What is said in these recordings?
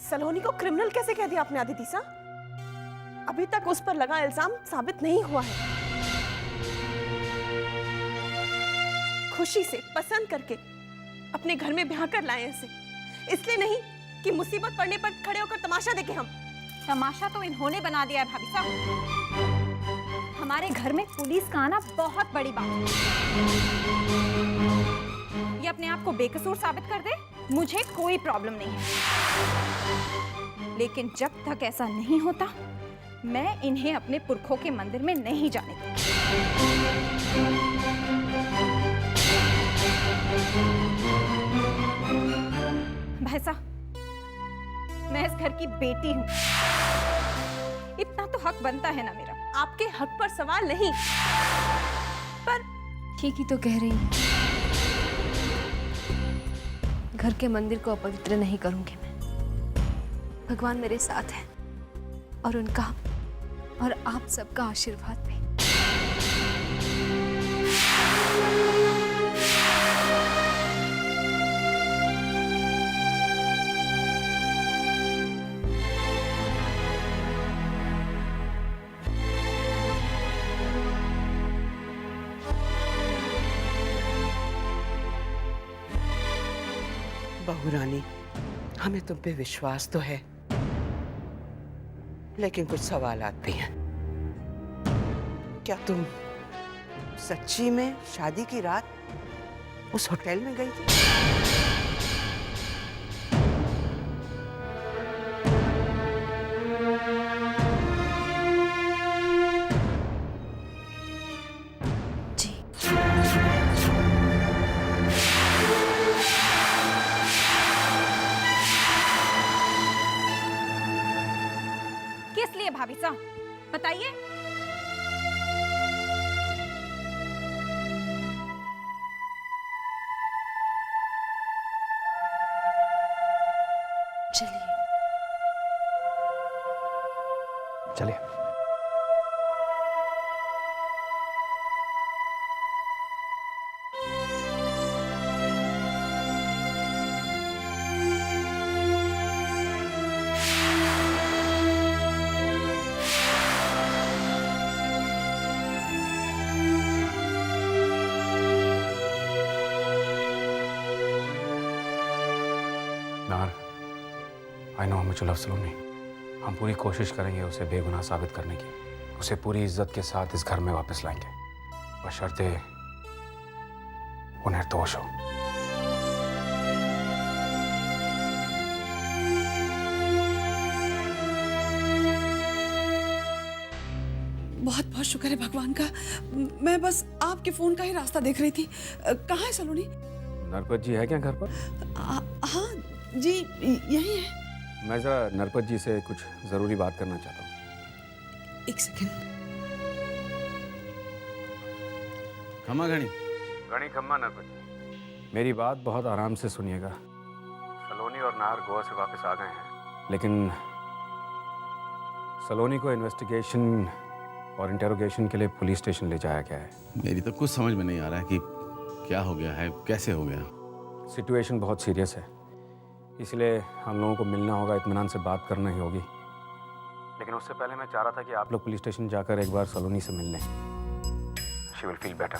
सलोनी को क्रिमिनल कैसे कह दिया आपने आदिति सा? अभी तक उस पर लगा इल्जाम साबित नहीं हुआ है। खुशी से पसंद करके अपने घर में ब्याह कर लाए इसे, इसलिए नहीं कि मुसीबत पड़ने पर खड़े होकर तमाशा देखें हम। तमाशा तो इन्होंने बना दिया है भाभी साहब। हमारे घर में पुलिस का आना बहुत बड़ी बात है। ये अपने आप को बेकसूर साबित कर दे, मुझे कोई प्रॉब्लम नहीं है, लेकिन जब तक ऐसा नहीं होता मैं इन्हें अपने पुरखों के मंदिर में नहीं जाने दूंगी। भाई साहब, मैं इस घर की बेटी हूं, इतना तो हक बनता है ना मेरा। आपके हक पर सवाल नहीं, पर ठीक ही तो कह रही है। घर के मंदिर को अपवित्र नहीं करूंगी मैं। भगवान मेरे साथ है और उनका और आप सबका आशीर्वाद भी। बहू रानी, हमें तुम पे विश्वास तो है, लेकिन कुछ सवालात भी हैं। क्या तुम सच्ची में शादी की रात उस होटल में गई थी? जी। किस लिए भाभी साहब बताइए? चलिए चलिए। नार, आई नो मुझे लव सलोनी। हम पूरी कोशिश करेंगे उसे बेगुनाह साबित करने की। उसे पूरी इज्जत के साथ इस घर में वापस लाएंगे, बशर्ते वो निर्दोष हो। बहुत बहुत शुक्र है भगवान का। मैं बस आपके फोन का ही रास्ता देख रही थी। कहाँ है सलोनी? नरपत जी है क्या घर पर? हाँ जी, यही है। मैं जरा नरपत जी से कुछ जरूरी बात करना चाहता हूँ। एक सेकंड। खम्मा घड़ी घड़ी खम्मा नरपत जी, मेरी बात बहुत आराम से सुनिएगा। सलोनी और नार गोवा से वापस आ गए हैं, लेकिन सलोनी को इन्वेस्टिगेशन और इंटेरोगेशन के लिए पुलिस स्टेशन ले जाया गया है। मेरी तो कुछ समझ में नहीं आ रहा है कि क्या हो गया है, कैसे हो गया। सिचुएशन बहुत सीरियस है, इसलिए हम लोगों को मिलना होगा, इत्मीनान से बात करना ही होगी। लेकिन उससे पहले मैं चाह रहा था कि आप लोग पुलिस स्टेशन जाकर एक बार सलोनी से मिल लें। She will feel better.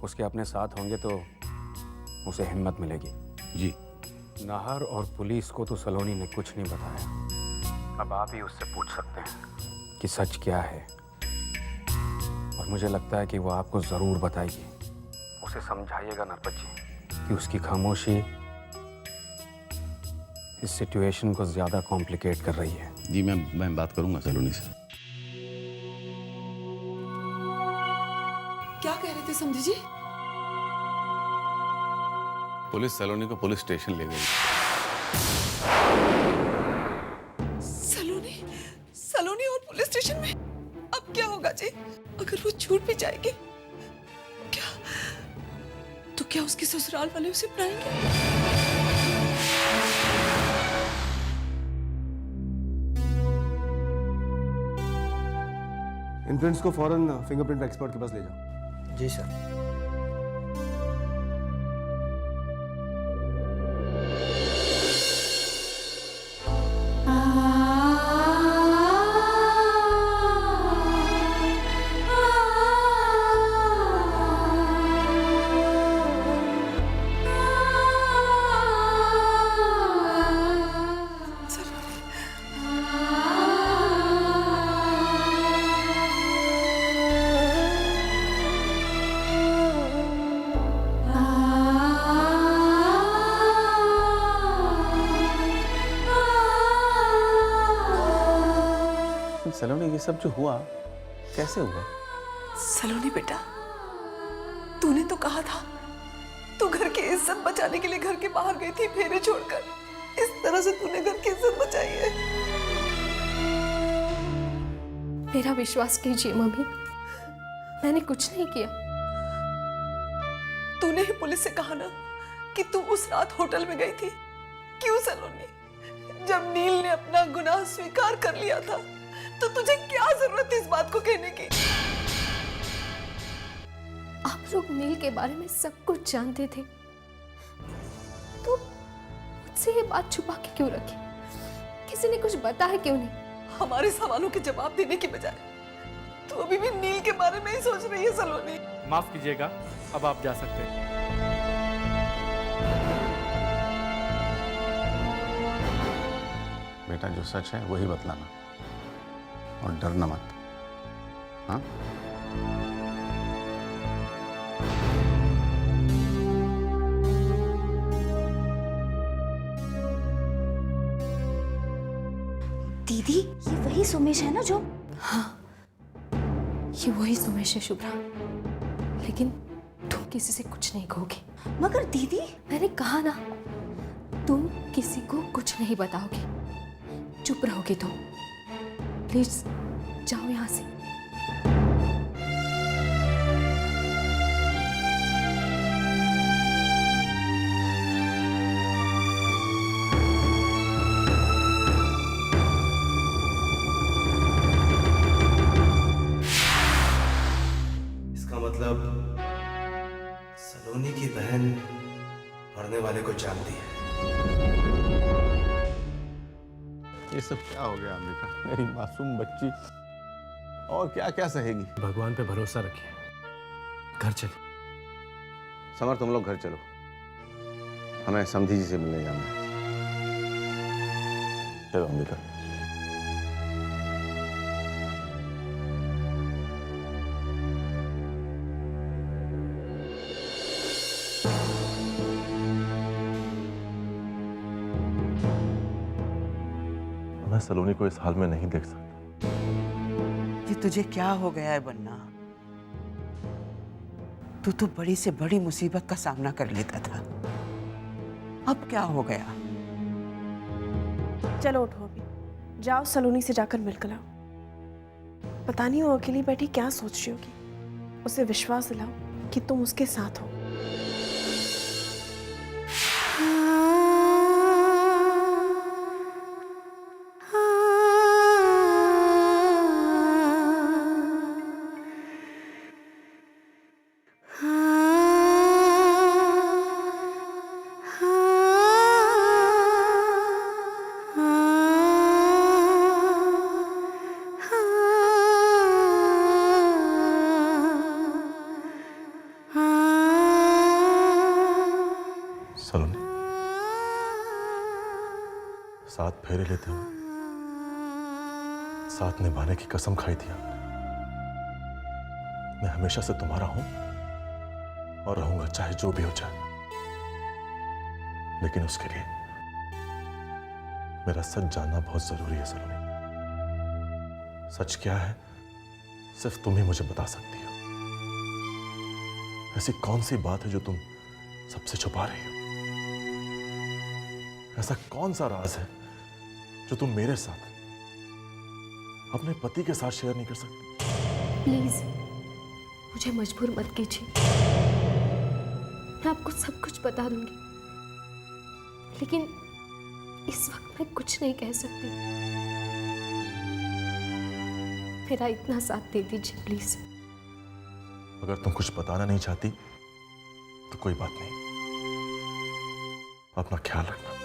उसके अपने साथ होंगे तो उसे हिम्मत मिलेगी। जी। नाहर और पुलिस को तो सलोनी ने कुछ नहीं बताया। अब आप ही उससे पूछ सकते हैं कि सच क्या है, और मुझे लगता है कि वो आपको ज़रूर बताएगी। उसे समझाइएगा नरपत जी कि उसकी खामोशी इस सिचुएशन को ज़्यादा कॉम्प्लिकेट कर रही है। जी, मैं बात करूंगा सलोनी से। क्या कह रहे थे समझी जी? पुलिस सलोनी को पुलिस स्टेशन ले गई। सलोनी और पुलिस स्टेशन में? अब क्या होगा जी? अगर वो छूट भी जाएगी, क्या उसके ससुराल वाले उसे अपनाएंगे? इन प्रिंट्स को फौरन फिंगरप्रिंट एक्सपर्ट के पास ले जाओ। जी सर। सलोनी, ये सब जो हुआ कैसे हुआ? सलोनी बेटा, तूने तो कहा था तू घर की इज्जत बचाने के लिए घर के बाहर गई थी फेरे छोड़कर। इस तरह से तूने घर की इज्जत बचाई है। मेरा विश्वास कीजिए मम्मी, मैंने कुछ नहीं किया। तूने ही पुलिस से कहा ना कि तू उस रात होटल में गई थी। क्यों सलोनी? जब नील ने अपना गुनाह स्वीकार कर लिया था तो तुझे क्या जरूरत थी इस बात को कहने की? आप लोग नील के बारे में सब कुछ जानते थे, तो मुझसे ये बात छुपा के क्यों रखी? किसी ने कुछ बताया क्यों नहीं? हमारे सवालों के जवाब देने की बजाय तू अभी भी नील के बारे में ही सोच रही है सलोनी। माफ कीजिएगा, अब आप जा सकते हैं। बेटा, जो सच है वही बतलाना और डरना मत। हाँ? दीदी, ये वही सुमेश है ना जो? ये वही सुमेश है शुभ्रा, लेकिन तुम किसी से कुछ नहीं कहोगे। मगर दीदी, मैंने कहा ना, तुम किसी को कुछ नहीं बताओगे, चुप रहोगे तुम। प्लीज जाओ यहाँ से। इसका मतलब सलोनी की बहन मरने वाले को जानती है। ये सब क्या हो गया अम्बिका? मेरी मासूम बच्ची और क्या क्या सहेगी? भगवान पे भरोसा रखिए, घर चलिए। समर, तुम लोग घर चलो, हमें समधी जी से मिलने जाना है। चलो अम्बिका। मैं सलोनी को इस हाल में नहीं देख सकता। ये तुझे क्या हो गया है बन्ना? तू तो बड़ी से बड़ी मुसीबत का सामना कर लेता था, अब क्या हो गया? चलो उठो, अभी जाओ सलोनी से जाकर मिलकर आओ। पता नहीं वो अकेली बैठी क्या सोच रही होगी। उसे विश्वास दिलाओ कि तुम उसके साथ हो। सलोनी, साथ फेरे लेते हुए साथ निभाने की कसम खाई थी आपने। मैं हमेशा से तुम्हारा हूं और रहूंगा, चाहे जो भी हो जाए। लेकिन उसके लिए मेरा सच जानना बहुत जरूरी है सलोनी। सच क्या है सिर्फ तुम ही मुझे बता सकती हो। ऐसी कौन सी बात है जो तुम सबसे छुपा रही हो? ऐसा कौन सा राज है जो तुम मेरे साथ, अपने पति के साथ शेयर नहीं कर सकती? प्लीज मुझे मजबूर मत कीजिए, मैं आपको सब कुछ बता दूंगी, लेकिन इस वक्त मैं कुछ नहीं कह सकती। मेरा इतना साथ दे दीजिए प्लीज। अगर तुम कुछ बताना नहीं चाहती तो कोई बात नहीं, अपना ख्याल रखना।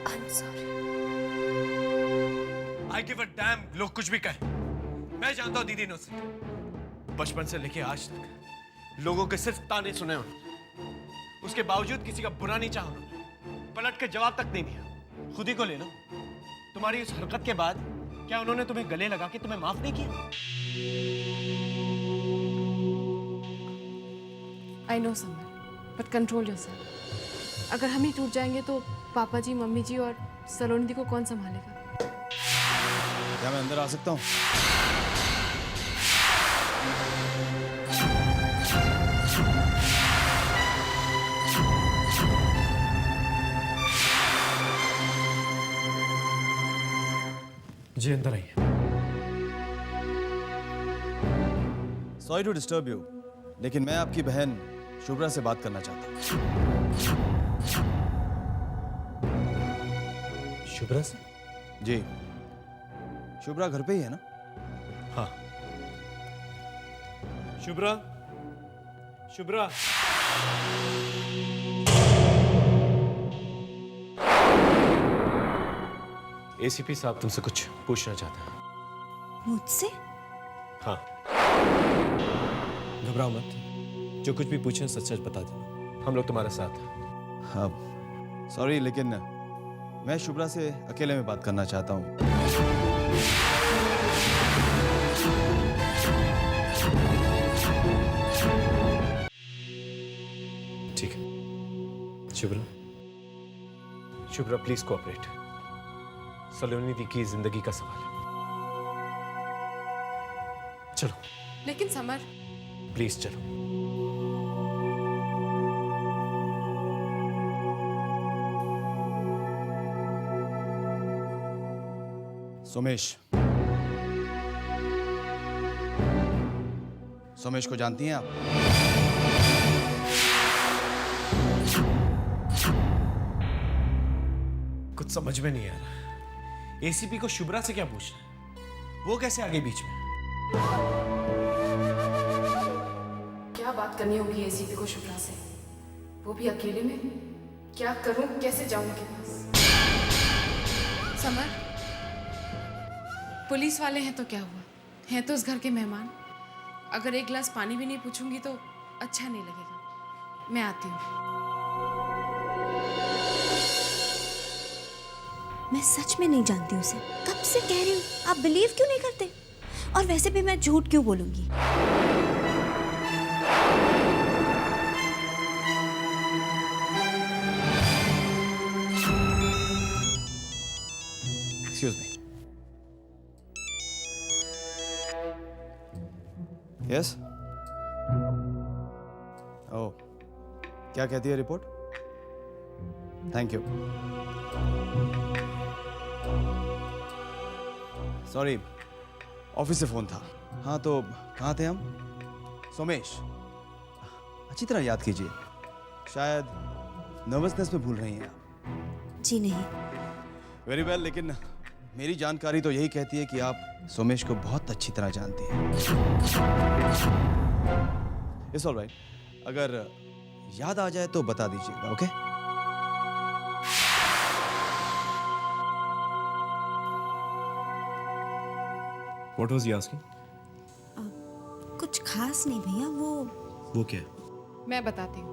I'm sorry. I give a damn लोग कुछ भी कहें। मैं जानता हूं दीदी ने उससे बचपन से लेके आज तक लोगों के सिर्फ ताने सुने उन्होंने, उसके बावजूद किसी का बुरा नहीं चाहा उन्होंने। पलट के जवाब तक नहीं दिया। खुद ही को ले लो। तुम्हारी उस हरकत के बाद क्या उन्होंने तुम्हें गले लगा के तुम्हें माफ नहीं किया? I know summer, but control yourself. अगर हम ही टूट जाएंगे तो पापा जी, मम्मी जी और सलोनी दी को कौन संभालेगा? क्या मैं अंदर आ सकता हूँ? जी अंदर आइए। सॉरी टू डिस्टर्ब यू, लेकिन मैं आपकी बहन शुभ्रा से बात करना चाहता हूँ। शुभ्रा से? जी, शुभ्रा घर पे ही है ना? हाँ। शुभ्रा, शुभ्रा। एसीपी साहब तुमसे कुछ पूछना चाहते हैं। मुझसे? हाँ। घबराओ मत, जो कुछ भी पूछें सच सच बता देना, हम लोग तुम्हारे साथ हैं। हाँ, सॉरी, लेकिन मैं शुभ्रा से अकेले में बात करना चाहता हूँ। ठीक है। Shubhra, Shubhra please cooperate. सलोनी दी की जिंदगी का सवाल है। चलो। लेकिन समर, प्लीज चलो। सोमेश, सोमेश को जानती हैं आप? कुछ समझ में नहीं आ रहा। एसीपी को शुभ्रा से क्या पूछना है? वो कैसे आगे बीच में? क्या बात करनी होगी एसीपी को शुभ्रा से, वो भी अकेले में? क्या करूं, कैसे जाऊं उनके पास? समर, पुलिस वाले हैं तो क्या हुआ, हैं तो उस घर के मेहमान। अगर एक गिलास पानी भी नहीं पूछूंगी तो अच्छा नहीं लगेगा। मैं आती हूँ। मैं सच में नहीं जानती उसे, कब से कह रही हूँ, आप बिलीव क्यों नहीं करते? और वैसे भी मैं झूठ क्यों बोलूंगी? Excuse me. यस? ओह, क्या कहती है report? Thank you. Sorry, office से फोन था। हाँ, तो कहाँ थे हम? सोमेश, अच्छी तरह याद कीजिए, शायद नर्वसनेस में भूल रही हैं आप। जी नहीं। वेरी वेल, लेकिन मेरी जानकारी तो यही कहती है कि आप सोमेश को बहुत अच्छी तरह जानती हैं। इट्स ऑल राइट, अगर याद आ जाए तो बता दीजिएगा, okay? What was he asking? कुछ खास नहीं भैया, वो क्या? मैं बताती हूँ।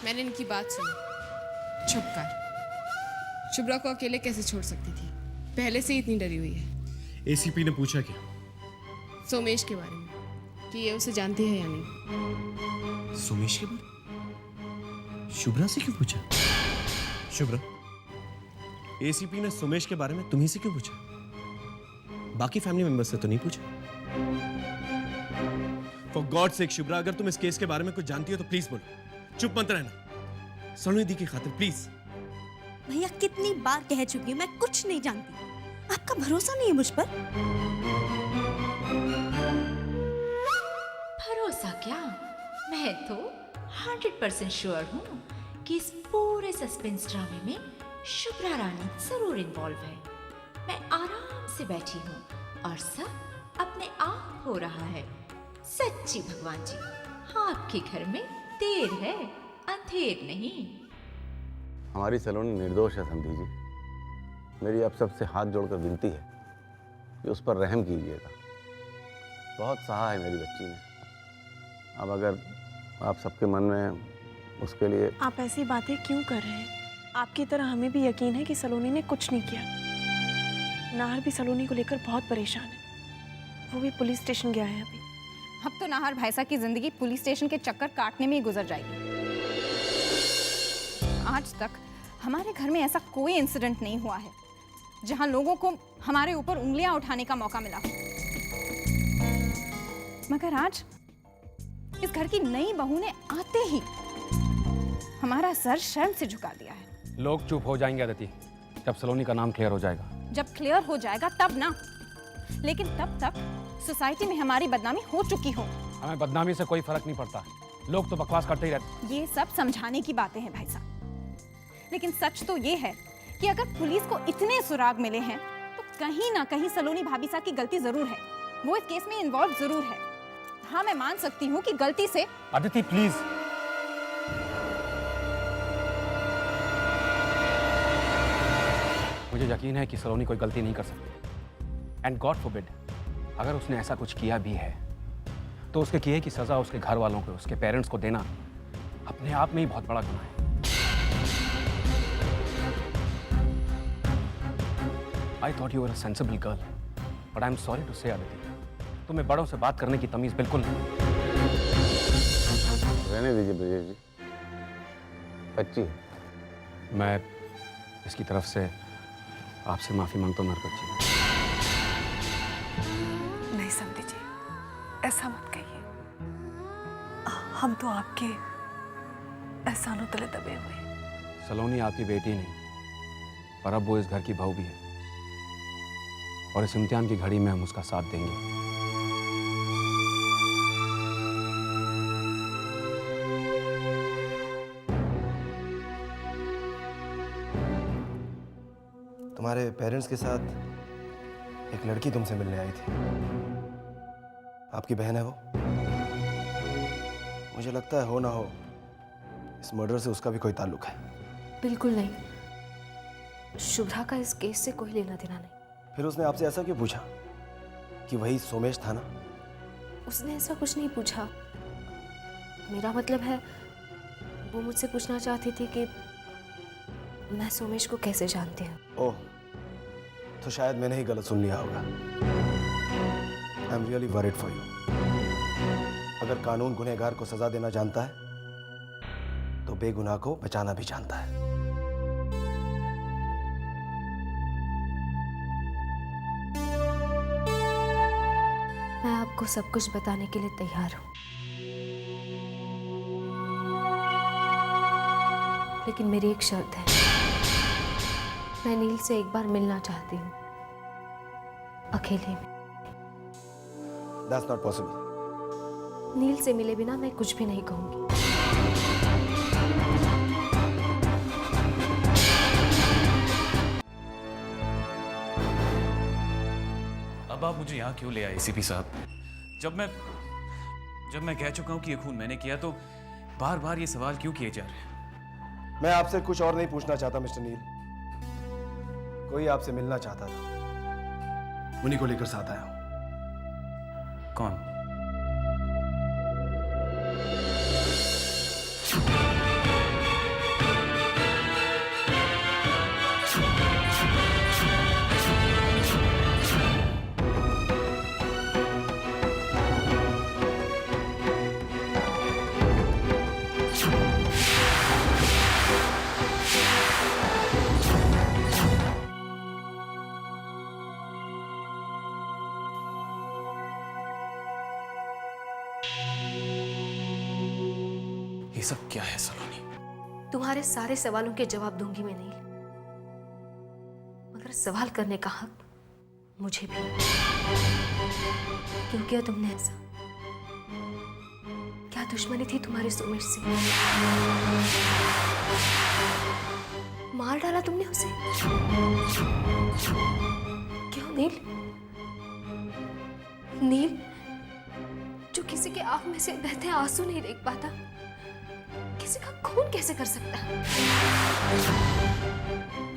मैंने इनकी बात सुनी। चुप कर। शुभ्रा को अकेले कैसे छोड़ सकती थी? पहले से ही इतनी डरी हुई है। एसीपी ने पूछा क्या? सोमेश के बारे में, कि ये उसे जानती है या नहीं। सोमेश के बारे? शुभ्रा से क्यों पूछा? शुभ्रा, एसीपी ने सोमेश के बारे में तुम्ही से क्यों पूछा? बाकी फैमिली मेंबर्स से तो नहीं पूछा? फॉर गॉड सेक शुभ्रा, अगर तुम इस केस के बारे में कुछ जानती हो तो प्लीज बोलो, चुप मत रहना। सलोनी दी की खातिर प्लीज। भैया कितनी बार कह चुकी हूँ, मैं कुछ नहीं जानती। आपका भरोसा नहीं है मुझ पर? भरोसा क्या, मैं तो 100% श्योर हूँ कि इस पूरे सस्पेंस ड्रामे में शुभ्रा रानी जरूर इन्वॉल्व है। मैं आराम से बैठी हूँ और सब अपने आप हो रहा है। सच्ची भगवान जी, आपके घर में देर है, अंधेर नहीं। हमारी सलोनी निर्दोष है समधी जी। मेरी आप सबसे हाथ जोड़कर विनती है कि उस पर रहम कीजिएगा। बहुत सहा है मेरी बच्ची ने। अब अगर आप सबके मन में उसके लिए आप ऐसी बातें क्यों कर रहे हैं? आपकी तरह हमें भी यकीन है कि सलोनी ने कुछ नहीं किया। नाहर भी सलोनी को लेकर बहुत परेशान है, वो भी पुलिस स्टेशन गया है अभी। अब तो नाहर भाईसा की जिंदगी पुलिस स्टेशन के चक्कर काटने में ही गुजर जाएगी। आज तक हमारे घर में ऐसा कोई इंसिडेंट नहीं हुआ है जहां लोगों को हमारे ऊपर उंगलियां उठाने का मौका मिला। मगर आज इस घर की नई बहू ने आते ही हमारा सर शर्म से झुका दिया है। लोग चुप हो जाएंगे अदिति जब सलोनी का नाम क्लियर हो जाएगा। जब क्लियर हो जाएगा तब ना, लेकिन तब तक सोसाइटी में हमारी बदनामी हो चुकी हो। हमें बदनामी से कोई फर्क नहीं पड़ता, लोग तो बकवास करते ही रहते। ये सब समझाने की बातें हैं भाई साहब, लेकिन सच तो ये है कि अगर पुलिस को इतने सुराग मिले हैं तो कहीं ना कहीं सलोनी भाभी साहब की गलती जरूर है। वो इस केस में इन्वॉल्व जरूर है। हाँ, मैं मान सकती हूँ कि गलती से। अदिति प्लीज, मुझे यकीन है कि सलोनी कोई गलती नहीं कर सकती। एंड गॉड फॉरबिड अगर उसने ऐसा कुछ किया भी है तो उसके किए की सजा उसके घर वालों को, उसके पेरेंट्स को देना अपने आप में ही बहुत बड़ा गुनाह है। I thought you were a sensible girl, but I'm sorry to say, Aditi, तुम्हें बड़ों से बात करने की तमीज बिल्कुल नहीं। रहने दीजिए ब्रजेश जी, बच्ची है। मैं इसकी तरफ से आपसे माफी मांगता हूँ नरकत जी। नहीं समझी जी, ऐसा मत कहिए। हम तो आपके एहसानों तले दबे हुए हैं। सलोनी आपकी बेटी नहीं, पर अब वो इस घर की बहू भी है और इस इम्तिहान की घड़ी में हम उसका साथ देंगे। तुम्हारे पेरेंट्स के साथ एक लड़की तुमसे मिलने आई थी, आपकी बहन है वो? मुझे लगता है हो ना हो इस मर्डर से उसका भी कोई ताल्लुक है। बिल्कुल नहीं, शुभ्रा का इस केस से कोई लेना देना नहीं। फिर उसने आपसे ऐसा क्यों पूछा कि वही सोमेश था ना? उसने ऐसा कुछ नहीं पूछा। मेरा मतलब है वो मुझसे पूछना चाहती थी कि मैं सोमेश को कैसे जानती हूँ। ओह, तो शायद मैंने ही गलत सुन लिया होगा। I am really worried for you. अगर कानून गुनहगार को सजा देना जानता है तो बेगुनाह को बचाना भी जानता है। मैं आपको सब कुछ बताने के लिए तैयार हूँ, लेकिन मेरी एक शर्त है। मैं नील से एक बार मिलना चाहती हूँ, अकेले में। That's not possible. नील से मिले बिना मैं कुछ भी नहीं कहूँगी। अब आप मुझे यहाँ क्यों ले आए एसीपी साहब? जब मैं कह चुका हूँ कि ये खून मैंने किया, तो बार बार ये सवाल क्यों किए जा रहे हैं? मैं आपसे कुछ और नहीं पूछना चाहता मिस्टर नील। कोई आपसे मिलना चाहता था, उन्हीं को लेकर साथ आया हूं। कौन? ये सब क्या है सलोनी? तुम्हारे सारे सवालों के जवाब दूंगी मैं नील, मगर सवाल करने का हक मुझे भी। क्यों किया तुमने ऐसा? क्या दुश्मनी थी तुम्हारे सोमेश से? मार डाला तुमने उसे? क्यों नील? नील जो किसी के आंख में से बहते आंसू नहीं देख पाता, किसी का खून कैसे कर सकता है?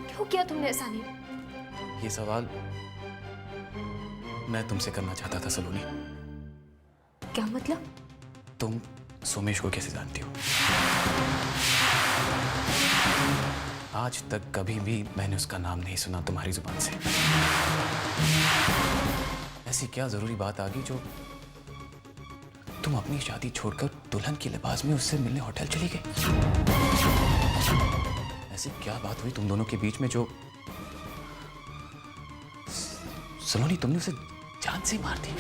क्यों किया तुमने ऐसा नील? ये सवाल मैं तुमसे करना चाहता था सलोनी। क्या मतलब? तुम सोमेश को कैसे जानती हो? आज तक कभी भी मैंने उसका नाम नहीं सुना तुम्हारी जुबान से। ऐसी क्या जरूरी बात आ गई जो तुम अपनी शादी छोड़कर दुल्हन के लिबास में उससे मिलने होटल चली गई? ऐसी क्या बात हुई तुम दोनों के बीच में जो सलोनी तुमने उसे जान से मार दी?